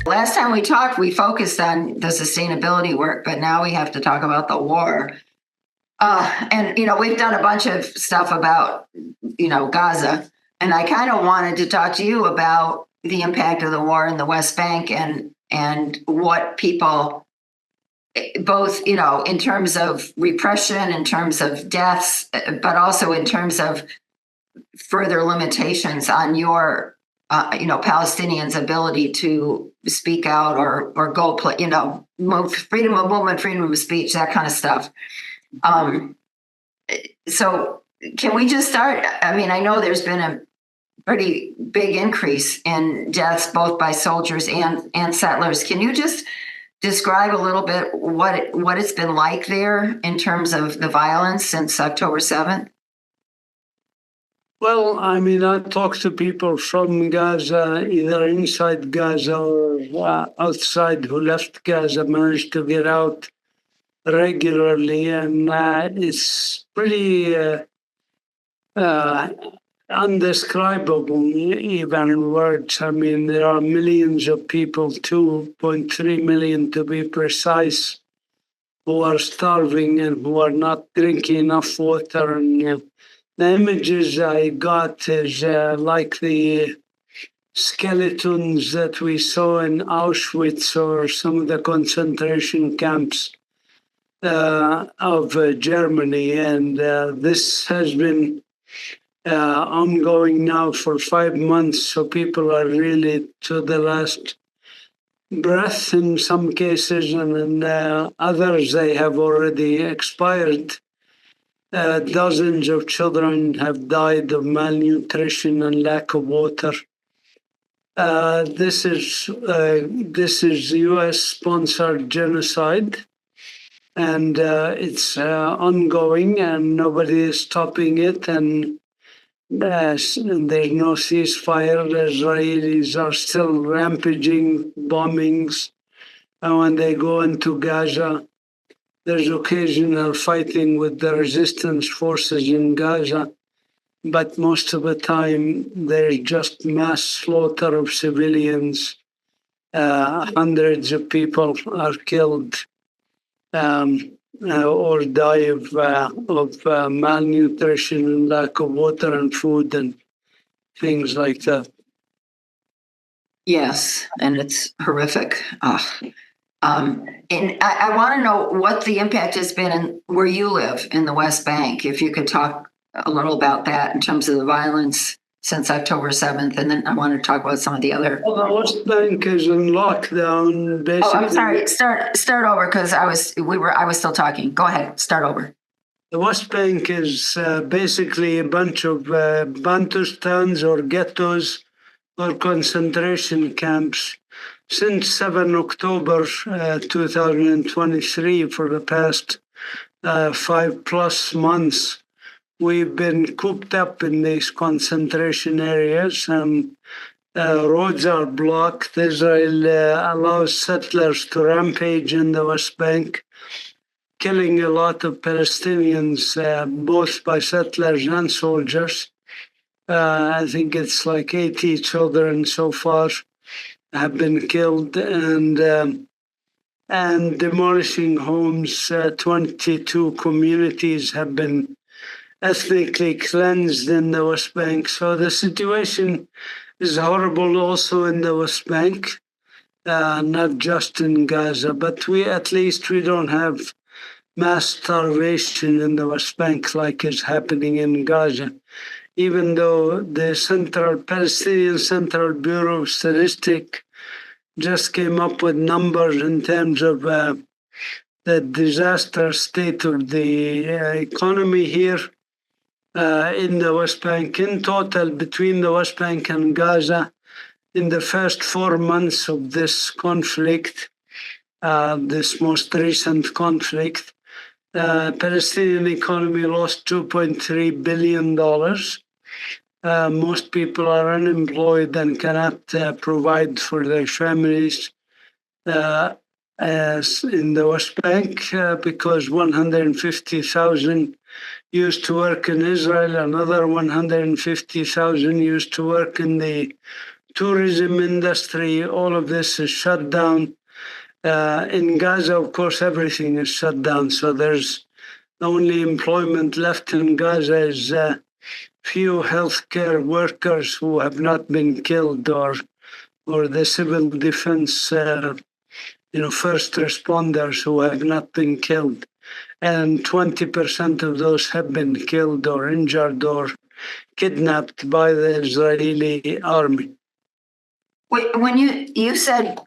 Last time we talked, we focused on the sustainability work, but now we have to talk about the war. And, we've done a bunch of stuff about, Gaza. And I kind of wanted to talk to you about the impact of the war in the West Bank and what people, both, in terms of repression, in terms of deaths, but also in terms of further limitations on your, Palestinians' ability to speak out or go play, freedom of movement, freedom of speech, that kind of stuff. So can we just start? I mean, I know there's been a pretty big increase in deaths, both by soldiers and settlers. Can you just describe a little bit what it's been like there in terms of the violence since October 7th? Well, I mean, I talk to people from Gaza, either inside Gaza or outside, who left Gaza, managed to get out regularly, and it's pretty undescribable, even in words. I mean, there are millions of people, 2.3 million to be precise, who are starving and who are not drinking enough water. And the images I got is like the skeletons that we saw in Auschwitz or some of the concentration camps of Germany. And this has been ongoing now for 5 months. So people are really to the last breath in some cases, and in others they have already expired. Dozens of children have died of malnutrition and lack of water. This is U.S.-sponsored genocide, and it's ongoing, and nobody is stopping it. And there's no ceasefire. The Israelis are still rampaging bombings, and when they go into Gaza, there's occasional fighting with the resistance forces in Gaza, but most of the time there's just mass slaughter of civilians. Hundreds of people are killed or die of malnutrition and lack of water and food and things like that. Yes, and it's horrific. And I want to know what the impact has been where you live in the West Bank. If you could talk a little about that in terms of the violence since October 7th, and then I want to talk about some of the other. Well, the West Bank is in lockdown, basically. Oh, I'm sorry. Start over because I was still talking. Go ahead. Start over. The West Bank is basically a bunch of Bantustans or ghettos or concentration camps. Since 7 October 2023, for the past 5+ months, we've been cooped up in these concentration areas, and roads are blocked. Israel allows settlers to rampage in the West Bank, killing a lot of Palestinians, both by settlers and soldiers. I think it's like 80 children so far have been killed, and demolishing homes. 22 communities have been ethnically cleansed in the West Bank. So the situation is horrible also in the West Bank, not just in Gaza, but at least we don't have mass starvation in the West Bank like is happening in Gaza. Even though the Palestinian Central Bureau of Statistics just came up with numbers in terms of the disaster state of the economy here in the West Bank. In total, between the West Bank and Gaza, in the first 4 months of this conflict, this most recent conflict, the Palestinian economy lost $2.3 billion. Most people are unemployed and cannot provide for their families as in the West Bank because 150,000 used to work in Israel, another 150,000 used to work in the tourism industry, all of this is shut down. In Gaza, of course, everything is shut down. So there's the only employment left in Gaza is few healthcare workers who have not been killed, or the civil defense, first responders who have not been killed. And 20% of those have been killed or injured or kidnapped by the Israeli army. Wait, when you said,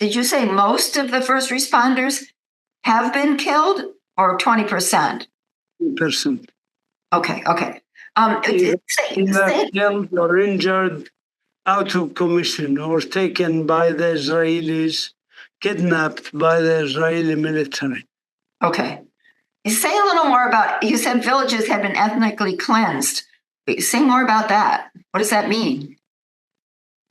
did you say most of the first responders have been killed or 20%? Percent. Okay. Either killed or injured, out of commission, or taken by the Israelis, kidnapped by the Israeli military. Okay. You say a little more about, you said villages had been ethnically cleansed. Say more about that. What does that mean?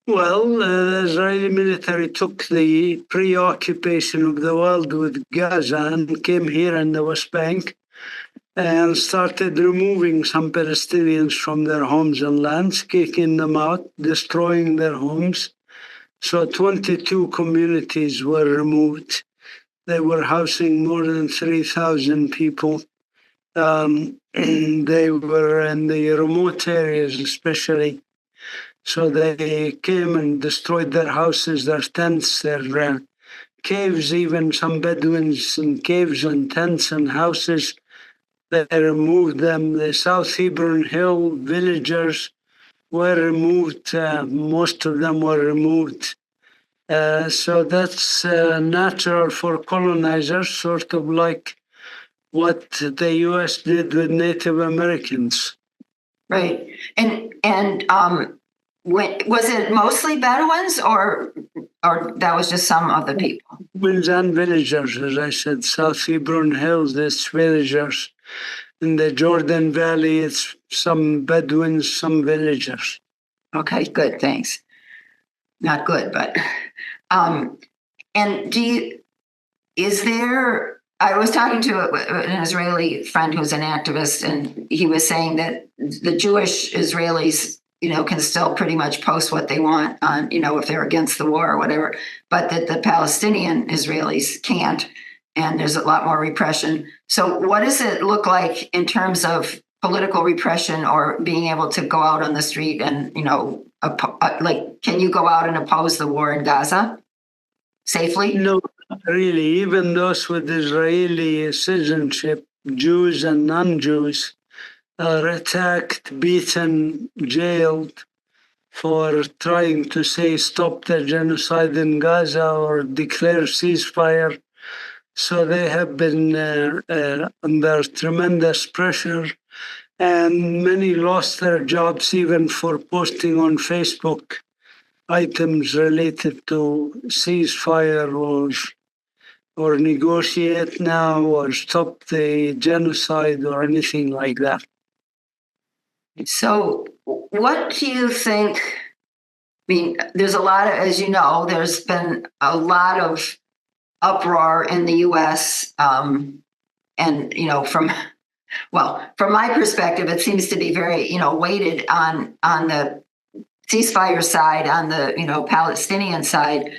Well, the Israeli military took the preoccupation of the world with Gaza and came here in the West Bank and started removing some Palestinians from their homes and lands, kicking them out, destroying their homes. So 22 communities were removed. They were housing more than 3,000 people. They were in the remote areas especially. So they came and destroyed their houses, their tents, their caves, even some Bedouins in caves and tents and houses. They removed them. The South Hebron Hill villagers were removed. Most of them were removed. So that's natural for colonizers, sort of like what the U.S. did with Native Americans. Right. And was it mostly Bedouins or that was just some of the people? Bedouins and villagers, as I said, South Hebron Hills, it's villagers. In the Jordan Valley, it's some Bedouins, some villagers. Okay, good, thanks. Not good, but and I was talking to an Israeli friend who's an activist, and he was saying that the Jewish Israelis, can still pretty much post what they want on, if they're against the war or whatever, but that the Palestinian Israelis can't, and there's a lot more repression. So what does it look like in terms of political repression or being able to go out on the street and, can you go out and oppose the war in Gaza safely? No, not really. Even those with Israeli citizenship, Jews and non-Jews, are attacked, beaten, jailed for trying to say stop the genocide in Gaza or declare ceasefire. So they have been under tremendous pressure, and many lost their jobs even for posting on Facebook items related to ceasefire or negotiate now or stop the genocide or anything like that. So what do you think? I mean, there's a lot of, as you know, there's been a lot of uproar in the U.S. And, from my perspective, it seems to be very, weighted on the ceasefire side, on the, Palestinian side.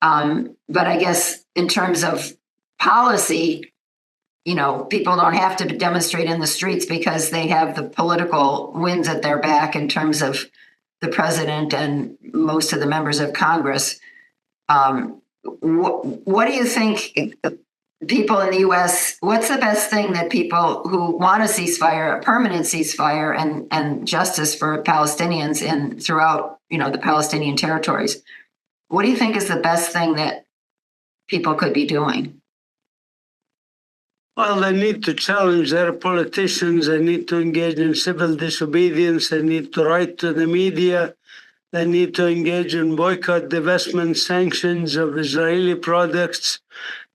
But I guess in terms of policy, people don't have to demonstrate in the streets because they have the political winds at their back in terms of the president and most of the members of Congress. What do you think people in the U.S., what's the best thing that people who want a ceasefire, a permanent ceasefire and justice for Palestinians throughout, the Palestinian territories, what do you think is the best thing that people could be doing? Well, they need to challenge their politicians. They need to engage in civil disobedience. They need to write to the media. They need to engage in boycott, divestment, sanctions of Israeli products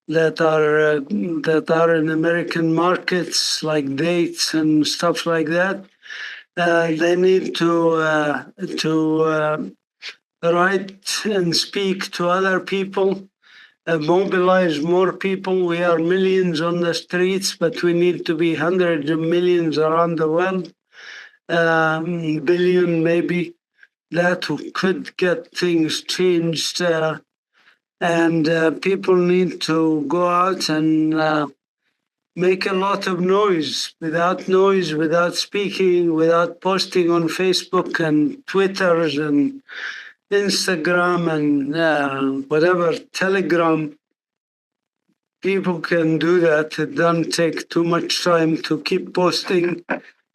that are in American markets, like dates and stuff like that. They need to write and speak to other people. Mobilize more people. We are millions on the streets, but we need to be hundreds of millions around the world, billion maybe. that could get things changed. And people need to go out and make a lot of noise. Without speaking, without posting on Facebook and Twitters and Instagram and whatever, Telegram. People can do that. It doesn't take too much time to keep posting,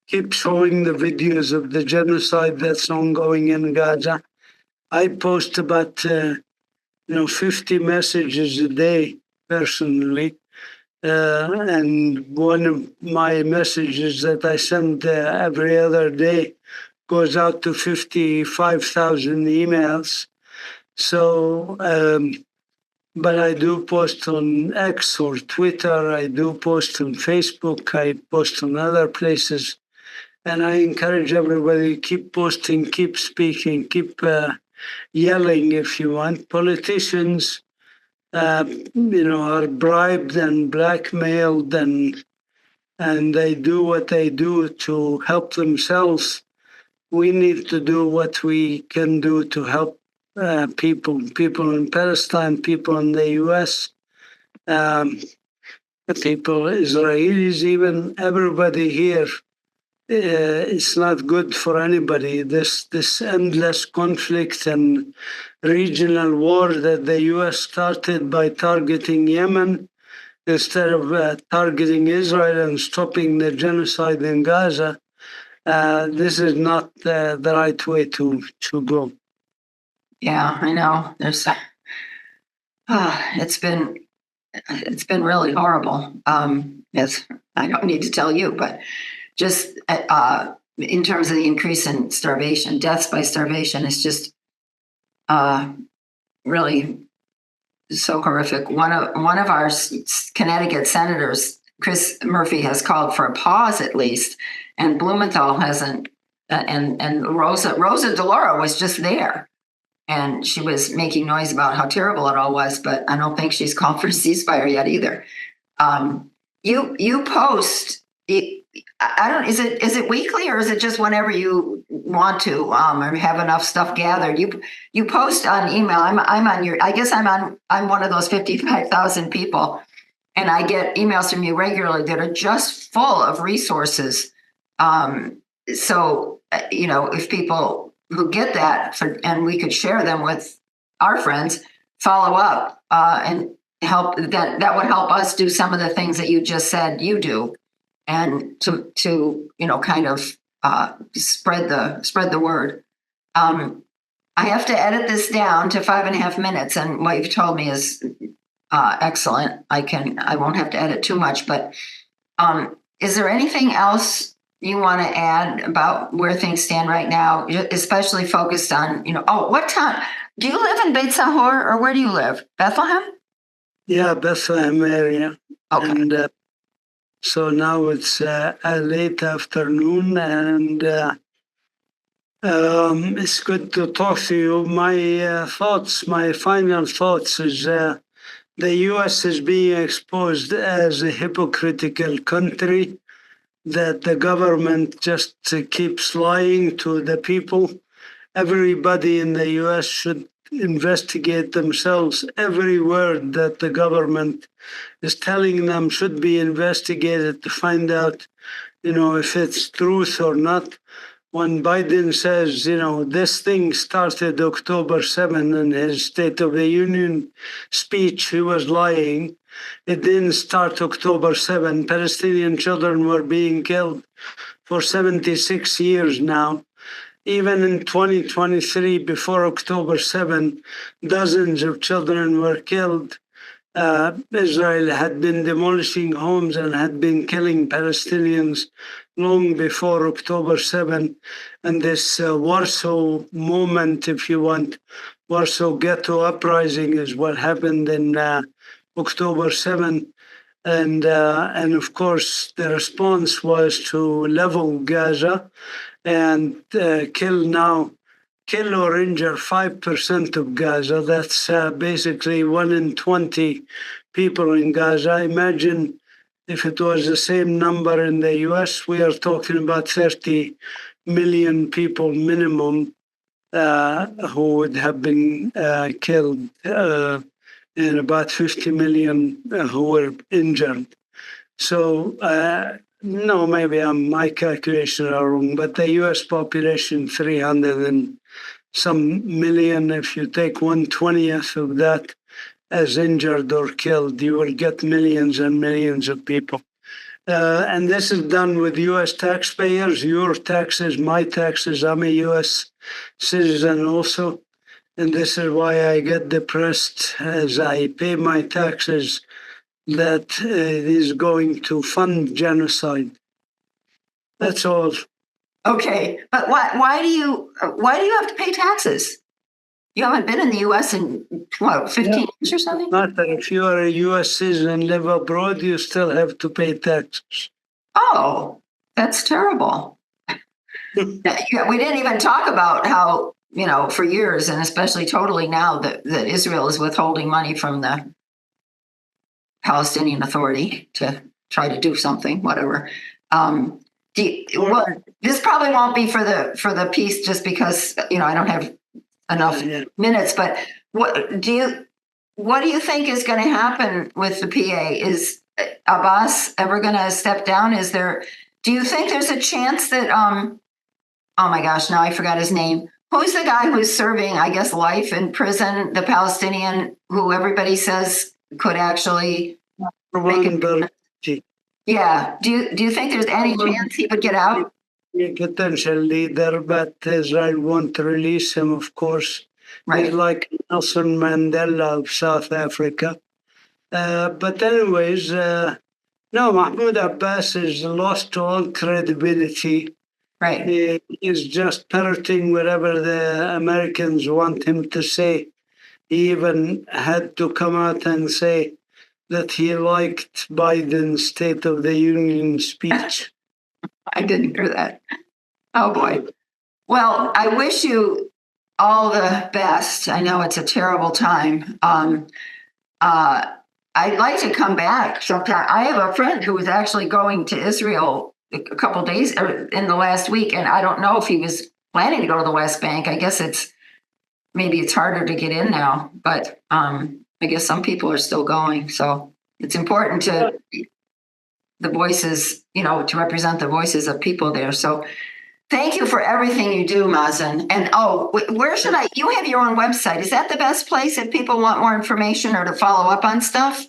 keep showing the videos of the genocide that's ongoing in Gaza. I post about 50 messages a day personally. And one of my messages that I send every other day goes out to 55,000 emails. So, but I do post on X or Twitter, I do post on Facebook, I post on other places. And I encourage everybody, keep posting, keep speaking, keep yelling if you want. Politicians, are bribed and blackmailed and they do what they do to help themselves. We need to do what we can do to help people in Palestine, people in the US, people, Israelis, even everybody here. It's not good for anybody. This endless conflict and regional war that the US started by targeting Yemen instead of targeting Israel and stopping the genocide in Gaza. This is not the right way to go. Yeah, I know. It's been really horrible. Yes, I don't need to tell you, but just in terms of the increase in starvation, deaths by starvation is just really so horrific. One of our Connecticut senators, Chris Murphy, has called for a pause at least, and Blumenthal hasn't. And Rosa DeLauro was just there, and she was making noise about how terrible it all was. But I don't think she's called for a ceasefire yet either. You post. I don't. Is it weekly or is it just whenever you want to or have enough stuff gathered? You post on email. I'm on your. I guess I'm one of those 55,000 people, and I get emails from you regularly that are just full of resources. So if people who get that and we could share them with our friends, follow up and help. That would help us do some of the things that you just said you do. And to kind of spread the word. I have to edit this down to 5.5 minutes, and what you've told me is excellent. I won't have to edit too much, but is there anything else you want to add about where things stand right now, especially focused on what town? Do you live in Beit Sahor, or where do you live? Bethlehem? Yeah, Bethlehem area. Okay. And so now it's a late afternoon, and it's good to talk to you. My final thoughts is the U.S. is being exposed as a hypocritical country, that the government just keeps lying to the people. Everybody in the U.S. should investigate themselves. Every word that the government is telling them should be investigated to find out, if it's truth or not. When Biden says, this thing started October 7 in his State of the Union speech, he was lying. It didn't start October 7. Palestinian children were being killed for 76 years now. Even in 2023, before October 7, dozens of children were killed. Israel had been demolishing homes and had been killing Palestinians long before October 7. And this Warsaw moment, if you want, Warsaw Ghetto Uprising is what happened in October 7. And of course, the response was to level Gaza and kill or injure 5% of Gaza. That's basically 1 in 20 people in Gaza. Imagine if it was the same number in the US, we are talking about 30 million people minimum. who would have been killed, and about 50 million who were injured. So, no, maybe my calculations are wrong, but the US population, 300 and some million, if you take 1/20th of that as injured or killed, you will get millions and millions of people. And this is done with US taxpayers, your taxes, my taxes. I'm a US citizen also. And this is why I get depressed as I pay my taxes that it is going to fund genocide. That's all. Okay, but why do you have to pay taxes? You haven't been in the U.S. in what, 15 years or something? Not that if you are a US citizen and live abroad, you still have to pay taxes. Oh, that's terrible. Yeah, we didn't even talk about how, for years, and especially totally now, that Israel is withholding money from the Palestinian Authority to try to do something, whatever. This probably won't be for the piece, just because I don't have enough minutes. But what do you think is going to happen with the PA? Is Abbas ever going to step down? Do you think there's a chance that oh my gosh, now I forgot his name. Who's the guy who's serving, I guess, life in prison? The Palestinian who everybody says could actually make it. Yeah. Do you think there's any chance he would get out? A potential leader, but Israel won't release him, of course. Right. He's like Nelson Mandela of South Africa. But anyways, no, Mahmoud Abbas has lost all credibility. Right. He is just parroting whatever the Americans want him to say. He even had to come out and say that he liked Biden's State of the Union speech. I didn't hear that. Oh boy. Well, I wish you all the best. I know it's a terrible time. I'd like to come back sometime. I have a friend who was actually going to Israel a couple of days in the last week, and I don't know if he was planning to go to the West Bank. I guess maybe it's harder to get in now, but I guess some people are still going. So it's important to the voices, to represent the voices of people there. So thank you for everything you do, Mazen. And where should you have your own website? Is that the best place if people want more information or to follow up on stuff?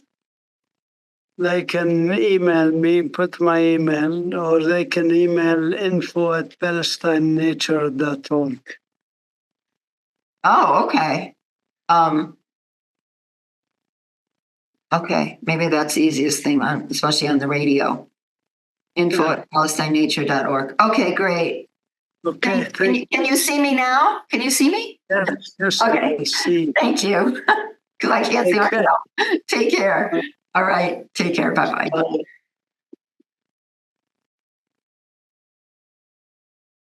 They can email me, put my email, or they can email info@palestinenature.org. Oh, okay. Okay, maybe that's the easiest thing, especially on the radio. info@palestinenature.org. Okay, great. Okay, can you see me now? Can you see me? Yes, okay. I see. Thank you. Because I can't see myself. Take care. All right. Take care. Bye-bye. Bye.